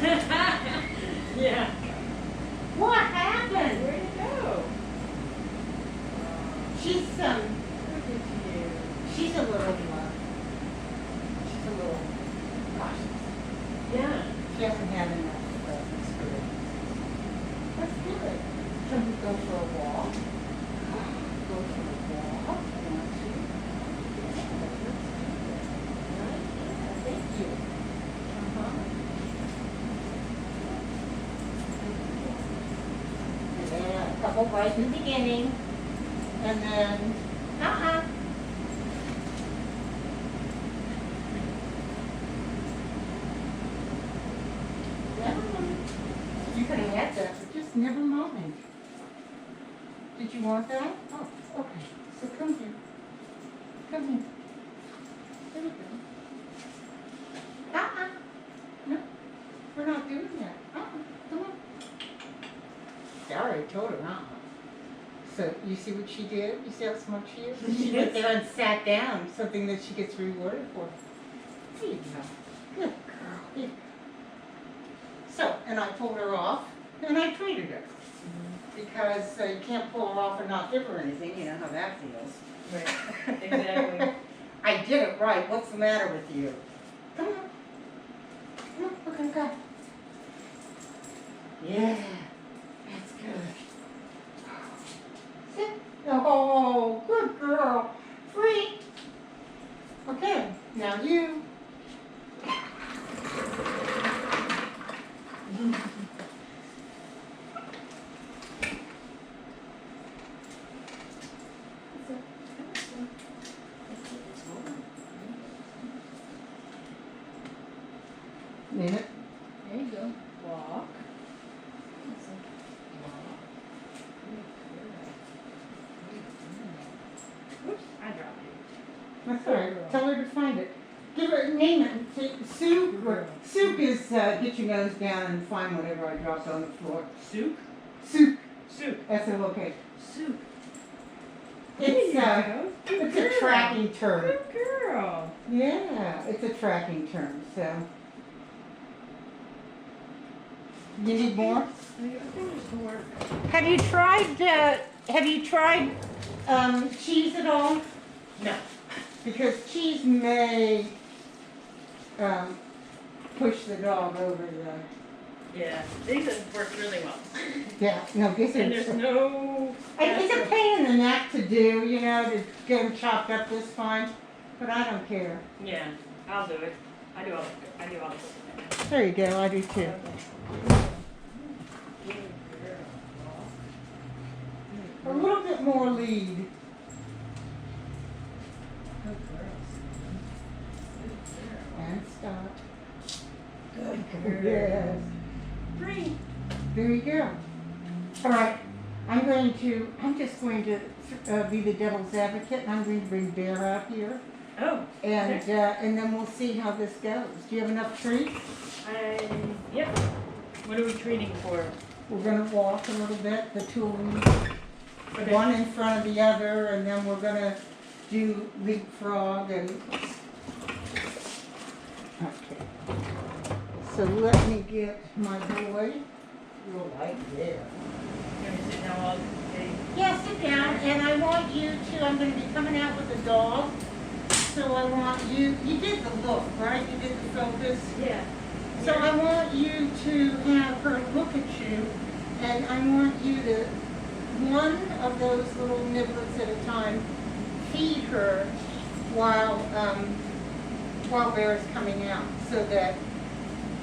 Yeah. What happened? Where'd it go? She's Look at you. she's a little cautious. Yeah. She hasn't had enough experience. That's good. Can we go for a walk? Go for a walk. Want to? Yeah, let's do that. Right? Yeah, thank you. Yeah, a couple right in the beginning. And then, Never mind. You could have had that, but just never mind. Did you want that? Oh, okay. So come here. Come here. There we go. No, we're not doing that. Come on. Sorry, I told her not. So you see what she did? You see how smart she is? She went there and sat down, something that she gets rewarded for. There you go. Good girl. Here you go. So, and I pulled her off, and I treated her. Because you can't pull her off and not give her anything. You know how that feels. Right. Exactly. I did it right. What's the matter with you? Come on. Come on, we're gonna go. Yeah, that's good. Sit. Oh, good girl. Free. Okay, now you. Minute. There you go. Walk. Oops, I dropped it. That's all right. Tell her to find it. Give her name it. Soup. Soup is get your nose down and find whatever I dropped on the floor. Soup? Soup. Soup. S-O-O-K. Soup. It's Good it's a girl. tracking term. Good girl. Yeah, it's a tracking term. So you need more? I think there's more. Have you tried cheese at all? No. Because cheese may push the dog over the. Yeah, these have worked really well. Yeah, no, this And is. there's no. It's a pain in the neck to do, you know, to get them chopped up this fine, but I don't care. Yeah, I'll do it. I do all the cooking. There you go, I do too. A little bit more lead. And stop. Good girl. Yes. Free. There you go. All right. I'm just going to be the devil's advocate, and I'm going to bring Bear out here, Oh. and okay. and then we'll see how this goes. Do you have enough treats? Yep. What are we treating for? We're going to walk a little bit, the two of them, Okay. one in front of the other, and then we're going to do leapfrog and. Okay. So let me get my boy. Real light there. Can we sit down while they... Yeah, sit down, and I want you to, I'm going to be coming out with the dog, so I want you did the look, right? You did the focus. Yeah. So I want you to have her look at you, and I want you to, one of those little niblets at a time, feed her while Bear is coming out, so that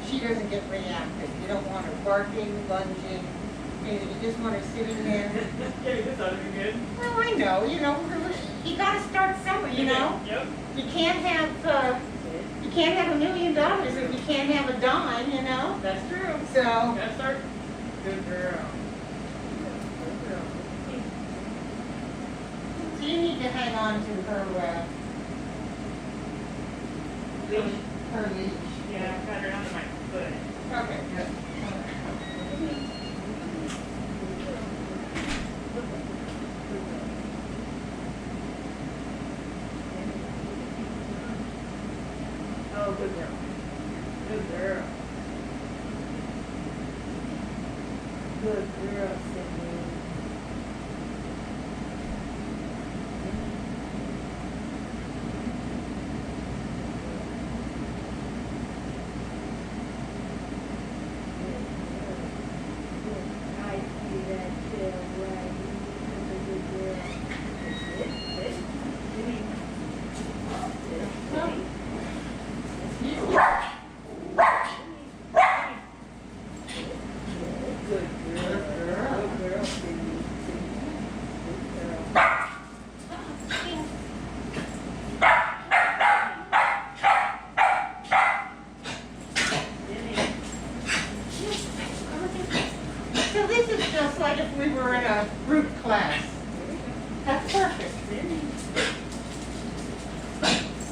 she doesn't get reactive. You don't want her barking, lunging, anything. You just want her sitting there. Yeah, this ought to be good. Well, I know, you got to start somewhere, you know. Yep. You can't have $1 million if you can't have a dime, you know. That's true. So. Gotta start. Good girl. So you need to hang on to her Leash. her leash. Yeah, I got her under my foot. Okay, good. Oh, good girl. Good girl. Good girl, Simi. I see that tail wagging. Such a good girl. Sit, sit. Simi. Sit, Simi. Good girl. Good girl, Simi. Good girl. So this is just like if we were in a group class. That's perfect.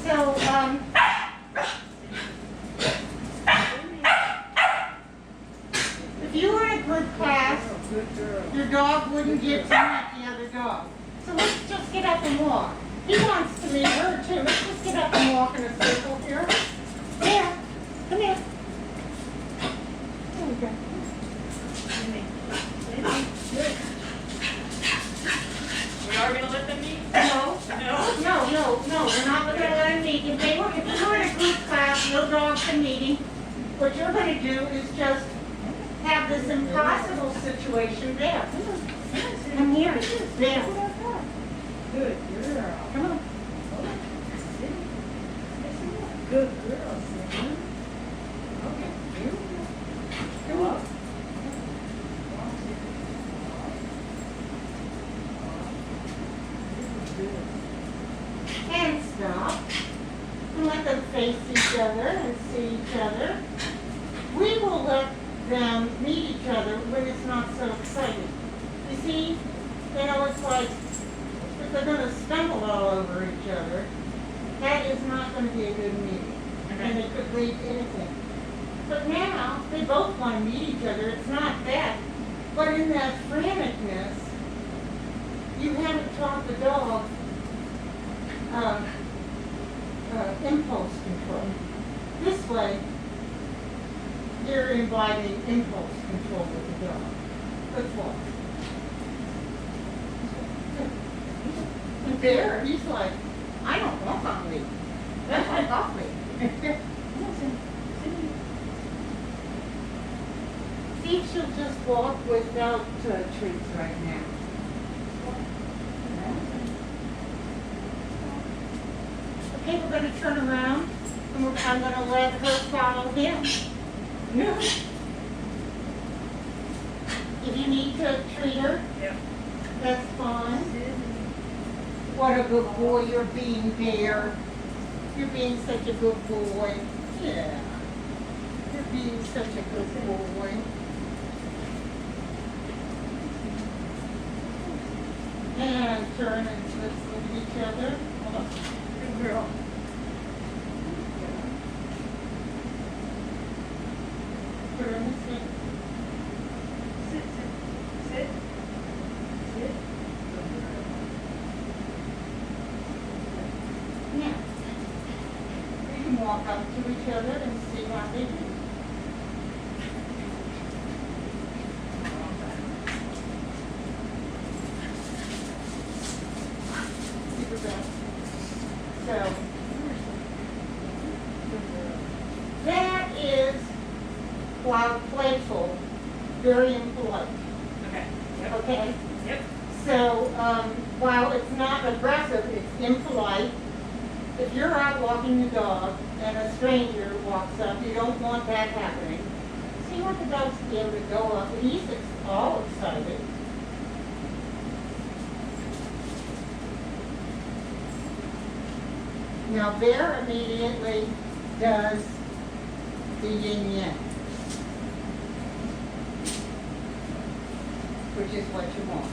So, if you were in a group class, Good girl. your dog wouldn't get to meet the other dog. So let's just get up and walk. He wants to meet her too. Let's just get up and walk in a circle here. There. Come here. There we go. We are gonna let them meet? No. No? No, we're not gonna let him meet. If you were in a group class, no dogs can meeting. What you're gonna do is just have this impossible situation there. Come here, there. Good girl. Come on. Good girl, Simi. Okay. Come on. And stop. And let them face each other and see each other. We will let them meet each other when it's not so exciting. You see, it's like if they're going to stumble all over each other, that is not going to be a good meeting. And it could lead to anything. But now, they both want to meet each other. It's not that. But in that franticness, you haven't taught the dog impulse control. This way, you're inviting impulse control with the dog. Let's walk. And there, he's like, I don't want on me. That's like off me. See if she'll just walk without treats right now. Okay, we're going to turn around, and I'm going to let her follow him. No. If you need to treat her, Yep. that's fine. What a good boy you're being, Bear. You're being such a good boy. Yeah. You're being such a good boy. And turn and let's look at each other. Good girl. Turn and sit. Sit, sit, sit. Sit. Now, we can walk up to each other and see how they do. Super bad. So, that is, while playful, very impolite. Okay. Yep. Okay? Yep. So, while it's not aggressive, it's impolite. If you're out walking the dog and a stranger walks up, you don't want that happening. So you want the dog to be able to go up, and he's all excited. Now, Bear immediately does the yin-yang, which is what you want,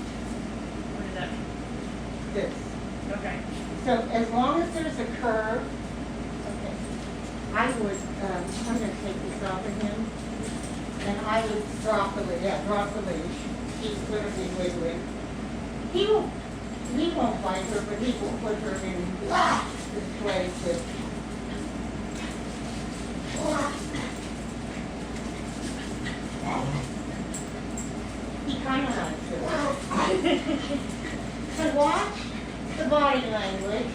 What does that mean? this. Okay. So as long as there's a curve, okay, I would, I'm going to take this off of him, and I would drop the leash. Yeah, drop the leash. He's going to be wiggling. He won't bite her, but he will put her in this place with. kind of like it. So watch the body language.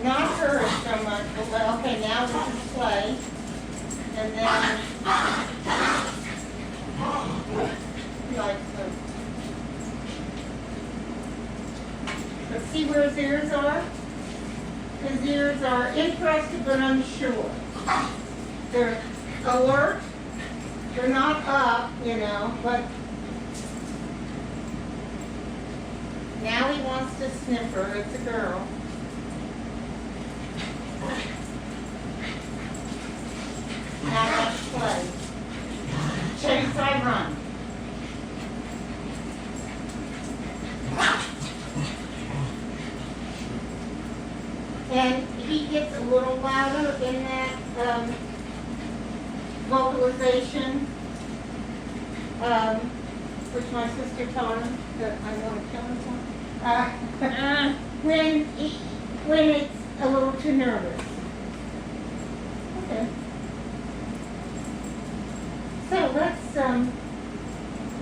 Not her so much, but okay, now this is play. And then, like, let's see where his ears are. His ears are interested but unsure. They're alert. They're not up, you know, but now he wants to sniff her. It's a girl. Now let's play. Chase, I run. And he gets a little louder in that vocalization, which my sister taught him that I want to kill him. When it's a little too nervous. Okay. So let's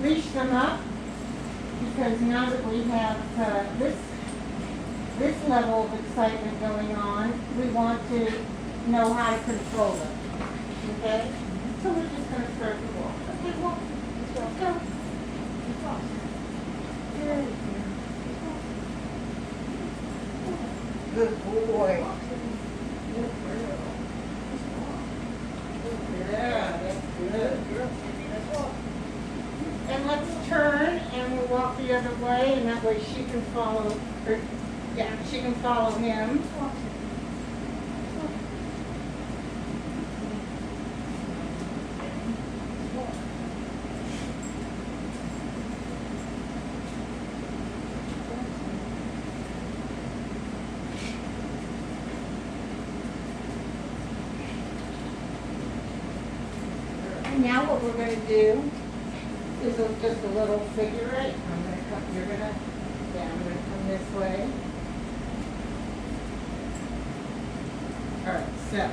leash them up, because now that we have this level of excitement going on, we want to know how to control them. Okay? So we're just going to start to walk. Okay, walk. Let's go. Let's walk. Good boy. Good girl. Yeah, that's good. And let's turn and we'll walk the other way, and that way she can follow, she can follow him. And now what we're going to do is just a little figure eight. I'm going to come this way. All right, so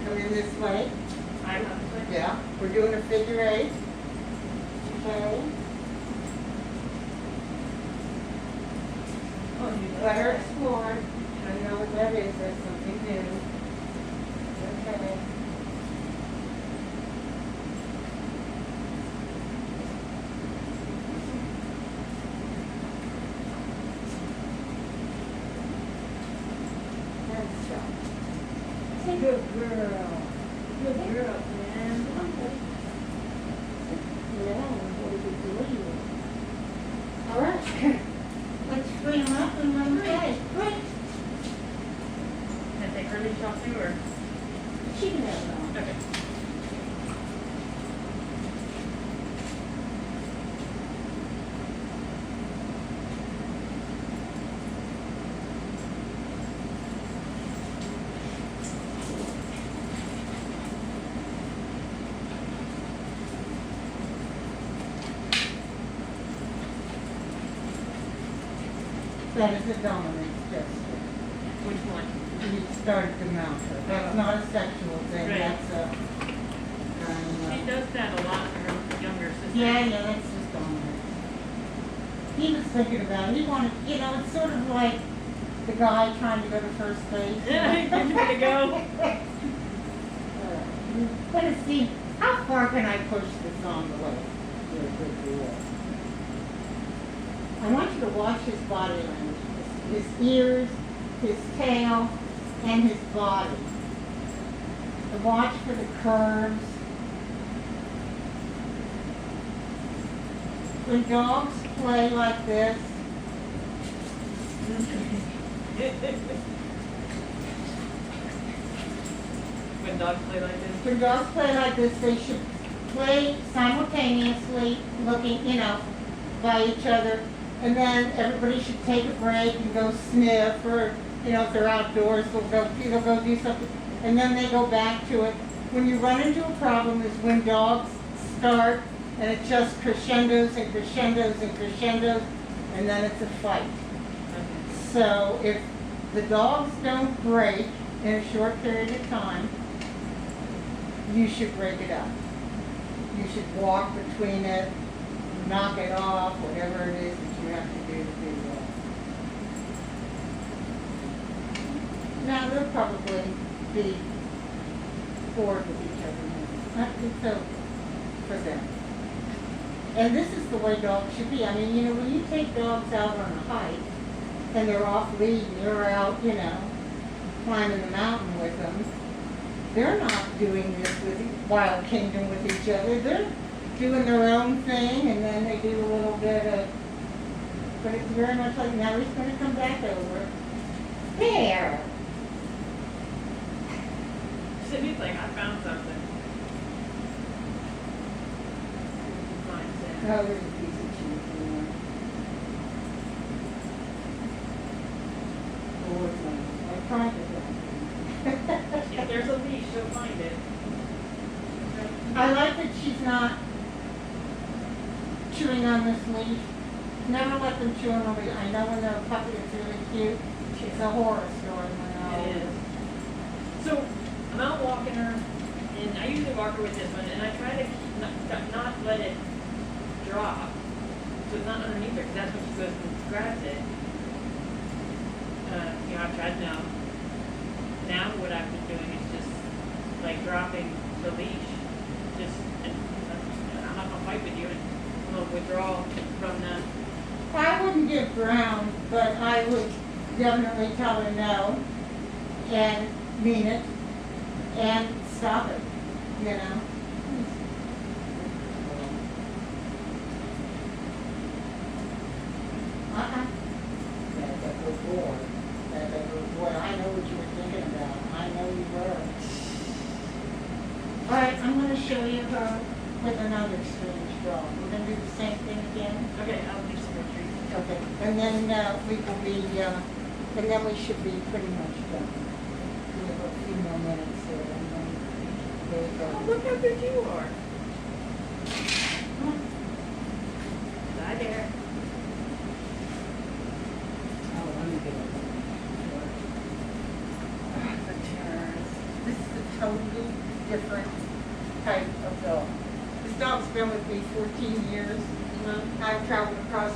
come in this way. I'm not this way. Yeah, we're doing a figure eight. Okay. Oh, you Let her explore. I know what that is. That's something new. Okay. Good girl. Good girl, man. Yeah, what are you doing? All right. Let's free him up and run away. Quick. Can I take her leash off too, or? She can have it on. Okay. That is a dominance gesture. Which one? You started to mount her. That's not a sexual thing. Right. That's a. She does that a lot for her younger sister. Yeah, that's just dominance. He was thinking about it. He wanted, it's sort of like the guy trying to go to first base. Yeah, give me to go. Let's see, how far can I push this on the way? You're a good boy. I want you to watch his body language, his ears, his tail, and his body. Watch for the curves. When dogs play like this, When dogs play like this? when dogs play like this, they should play simultaneously, looking, by each other. And then everybody should take a break and go sniff, or, if they're outdoors, they'll go do something. And then they go back to it. When you run into a problem is when dogs start, and it just crescendos and crescendos and crescendos, and then it's a fight. Okay. So if the dogs don't break in a short period of time, you should break it up. You should walk between it, knock it off, whatever it is that you have to do that. Now, they'll probably be bored with each other. It's over for them. And this is the way dogs should be. I mean, you know, when you take dogs out on a hike and they're off lead and you're out, you know, climbing the mountain with them, they're not doing this with Wild Kingdom with each other. They're doing their own thing, and then they do a little bit of, but it's very much like, now he's going to come back over. There. Sydney's like, I found something. Mine said. Oh, there's a piece of cheese in there. Oh, it's nice. I tried it. If there's a leash, she'll find it. I like that she's not chewing on this leash. Never let them chew on a leash. I know when they're a puppy it's really cute. It's a horror story when they're It older. is. So, I'm out walking her, and I usually walk her with this one, and I try to not let it drop. So it's not underneath her, because that's when she goes and grabs it. You know, I've tried now. Now what I've been doing is just like dropping the leash. Just, and I'm not gonna fight with you, and I'm gonna withdraw from the. I wouldn't give ground, but I would definitely tell her no and mean it and stop it, you know. That's a good boy. That's a good boy. I know what you were thinking about. I know you were. All right, I'm going to show you her with another strange dog. We're going to do the same thing again. Okay, I'll do some more treats. Okay, and then we will be, and then we should be pretty much done. We have a few more minutes there, and then there we Oh, go. look how big you are. Come on. Bye there. Oh, let me get it. This is a totally different type of dog. This dog's been with me 14 years. I've traveled across